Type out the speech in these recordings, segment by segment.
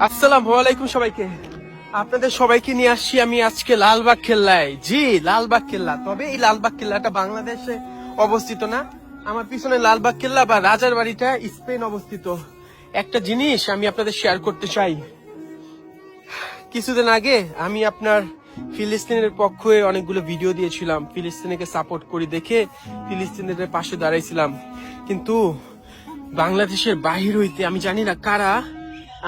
আসসালামু আলাইকুম সবাইকে। আপনাদের সবাইকে নিয়ে আসছি আমি আজকে লালবাগ কেল্লায়। জি, লালবাগ কেল্লা। তবে এই লালবাগ কেল্লাটা বাংলাদেশে অবস্থিত না। আমার পিছনে লালবাগ কেল্লা বা রাজার বাড়িটা স্পেন অবস্থিত। একটা জিনিস আমি আপনাদের শেয়ার করতে চাই। কিছুদিন আগে আমি আপনার ফিলিস্তিনের পক্ষে অনেকগুলো ভিডিও দিয়েছিলাম, ফিলিস্তিনকে সাপোর্ট করি দেখে ফিলিস্তিনের পাশে দাঁড়াইছিলাম। কিন্তু বাংলাদেশের বাহির হইতে আমি জানি না কারা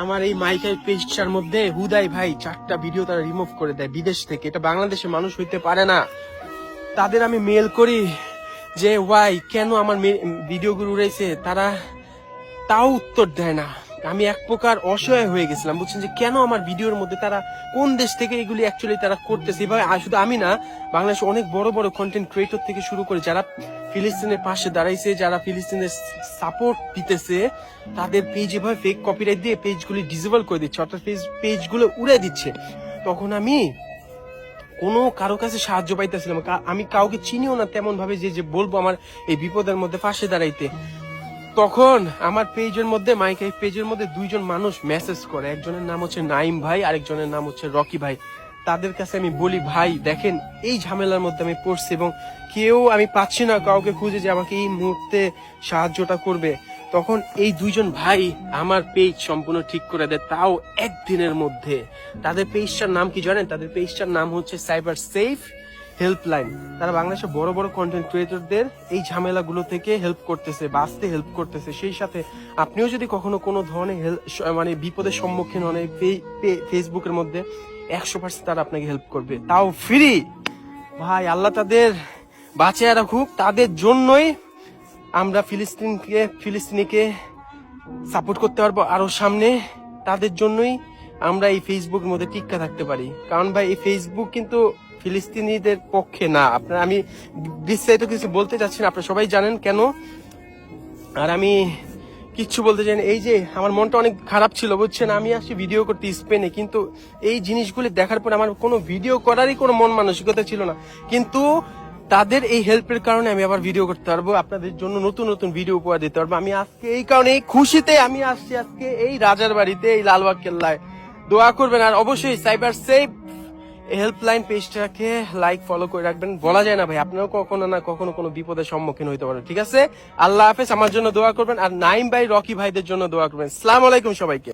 আমার এই মাইকাই পেজটার মধ্যে হুদাই ভাই 4টা ভিডিও তারা রিমুভ করে দেয় বিদেশ থেকে। এটা বাংলাদেশের মানুষ হইতে পারে না। তাদের আমি মেল করি যে ওয়াই কেন আমার ভিডিওগুলো উড়াইছে, তারা তাও উত্তর দেয় না। আমি এক প্রকার অসহায় হয়ে গেছিলাম, বুঝছেন, যে কেন আমার ভিডিওর মধ্যে তারা কোন দেশ থেকে এগুলি অ্যাকচুয়ালি তারা করতেছে এভাবে। শুধু আমি না, বাংলাদেশে অনেক বড় বড় কন্টেন্ট ক্রিয়েটর থেকে শুরু করে যারা ফিলিস্তিনের পাশে দাঁড়াইছে, যারা ফিলিস্তিনের সাপোর্ট দিতেছে, তাদের পেজ এভাবে ফেক কপিরাইট দিয়ে পেজগুলি ডিসেবল করে দিচ্ছে, অর্থাৎ পেজগুলো উড়ে দিচ্ছে। তখন আমি কোনো কারো কাছে সাহায্য পাইতেছিলাম, আমি কাউকে চিনিও না তেমন ভাবে যে বলবো আমার এই বিপদের মধ্যে পাশে দাঁড়াইতে। তখন আমার পেজের মধ্যে মাইকাই পেজের মধ্যে দুইজন মানুষ মেসেজ করে, একজনের নাম হচ্ছে নাইম ভাই, আরেকজনের নাম হচ্ছে রকি ভাই। তাদের কাছে আমি বলি, ভাই দেখেন এই ঝামেলার মধ্যে আমি পড়ছি এবং কেউ আমি পাচ্ছি না কাউকে খুঁজে যে আমাকে এই মুহূর্তে সাহায্যটা করবে। তখন এই দুইজন ভাই আমার পেজ সম্পূর্ণ ঠিক করে দেয়, তাও একদিনের মধ্যে। তাদের পেজটার নাম কি জানেন? তাদের পেজটার নাম হচ্ছে সাইবার সেফ হেল্পলাইন। তারা বাংলাদেশের বড় বড় কন্টেন্ট ক্রিয়েটরদের এই ঝামেলাগুলো থেকে হেল্প করতেছে, বাঁচতে হেল্প করতেছে। সেই সাথে আপনিও যদি কখনো কোনো ধরনের মানে বিপদের সম্মুখীন হন, ফেসবুকের মধ্যে 100% তারা আপনাকে হেল্প করবে, তাও ফ্রি। ভাই আল্লাহ তাদের বাঁচিয়ে রাখুক। তাদের জন্যই আমরা ফিলিস্তিনিকে সাপোর্ট করতে পারবো আরো সামনে। তাদের জন্যই আমরা এই ফেসবুকের মধ্যে টিক্কা থাকতে পারি। কারণ ভাই এই ফেসবুক কিন্তু ফিলিস্তিনিদের পক্ষে না। আপনারা, আমি বিস্তারিত কিছু বলতে চাচ্ছি না, আপনারা সবাই জানেন কেন। আর আমি কিচ্ছু বলতে চাই না। এই যে আমার মনটা অনেক খারাপ ছিল, বুঝছেন, আমি আসছি ভিডিও করতে স্পেনে, কিন্তু এই জিনিসগুলি দেখার পর আমার কোনো ভিডিও করারই কোনো মন মানসিকতা ছিল না। কিন্তু তাদের এই হেল্পের কারণে আমি আবার ভিডিও করতে পারবো, আপনাদের জন্য নতুন নতুন ভিডিও উপহার দিতে পারবো। আমি আজকে এই কারণে এই খুশিতে আমি আসছি আজকে এই রাজার বাড়িতে, এই লালবাগ কেল্লায়। দোয়া করবেন আর অবশ্যই সাইবার সেফ হেল্পলাইন পেজটাকে লাইক ফলো করে রাখবেন। বলা যায় না ভাই, আপনারাও কখনো না কখনো কোনো বিপদের সম্মুখীন হইতে পারেন। ঠিক আছে, আল্লাহ হাফেজ। আমার জন্য দোয়া করবেন আর নাইম ভাই, রকি ভাইদের জন্য দোয়া করবেন। আসসালামু আলাইকুম সবাইকে।